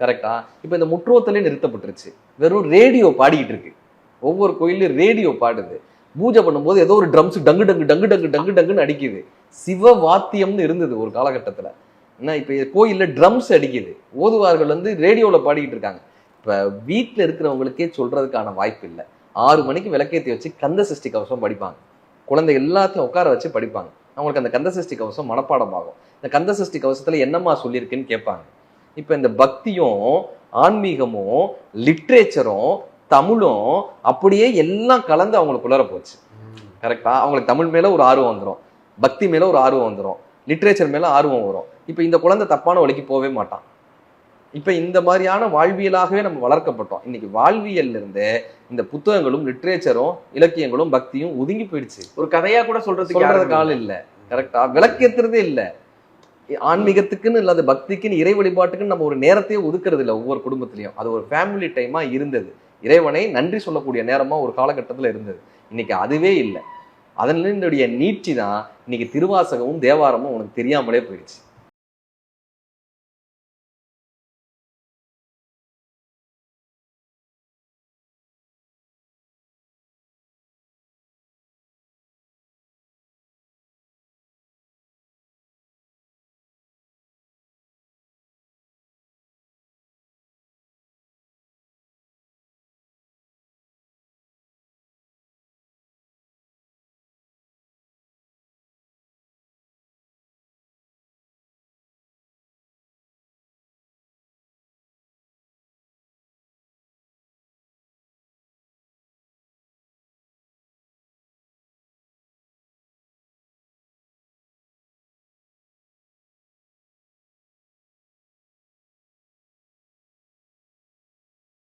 கரெக்டா? இப்ப இந்த முற்றோத்தலே நிறுத்தப்பட்டுருச்சு. வெறும் ரேடியோ பாடிக்கிட்டு இருக்கு. ஒவ்வொரு கோயிலையும் ரேடியோ பாடுது. பூஜை பண்ணும்போது ஏதோ ஒரு ட்ரம்ஸ் டங்கு டங்கு டங்கு டங்கு டங்கு டங்குன்னு அடிக்குது. சிவ வாத்தியம்னு இருந்தது ஒரு காலகட்டத்துல. என்ன இப்ப கோயில்ல ட்ரம்ஸ் அடிக்குது. ஓதுவார்கள் ரேடியோல பாடிக்கிட்டு இருக்காங்க. இப்ப வீட்டுல இருக்கிறவங்களுக்கே சொல்றதுக்கான வாய்ப்பு இல்லை. 6 மணிக்கு விளக்கேற்றி வச்சு கந்த சஷ்டி கவசம் படிப்பாங்க. குழந்தை எல்லாத்தையும் உட்கார வச்சு படிப்பாங்க. அவங்களுக்கு அந்த கந்த சஷ்டி கவசம் மனப்பாடம் ஆகும். இந்த கந்த சஷ்டி கவசத்துல என்னம்மா சொல்லியிருக்குன்னு கேட்பாங்க. இப்ப இந்த பக்தியும் ஆன்மீகமும் லிட்ரேச்சரும் தமிழும் அப்படியே எல்லாம் கலந்து அவங்களுக்குள்ளார போச்சு. கரெக்டா? அவங்களுக்கு தமிழ் மேல ஒரு ஆர்வம் வந்துடும், பக்தி மேல ஒரு ஆர்வம் வந்துடும், லிட்ரேச்சர் மேல ஆர்வம் வரும். இப்ப இந்த குழந்தை தப்பான வழிக்கு போவே மாட்டான். இப்ப இந்த மாதிரியான வாழ்வியலாகவே நம்ம வளர்க்கப்பட்டோம். இன்னைக்கு வாழ்வியல்ல இருந்து இந்த புத்தகங்களும் லிட்ரேச்சரும் இலக்கியங்களும் பக்தியும் ஒதுங்கி போயிடுச்சு. ஒரு கதையா கூட சொல்றதுக்கு ஆள் இல்ல. கரெக்டா? விளக்கேத்துறதே இல்ல. ஆன்மீகத்துக்குன்னு இல்லாத பக்திக்குன்னு இறை வழிபாட்டுக்குன்னு நம்ம ஒரு நேரத்தையே ஒதுக்குறது இல்லை. ஒவ்வொரு குடும்பத்திலையும் அது ஒரு ஃபேமிலி டைமா இருந்தது. இறைவனை நன்றி சொல்லக்கூடிய நேரமா ஒரு காலகட்டத்துல இருந்தது. இன்னைக்கு அதுவே இல்லை. அதனுடைய நீட்சி தான் இன்னைக்கு திருவாசகமும் தேவாரமும் உனக்கு தெரியாமலே போயிடுச்சு.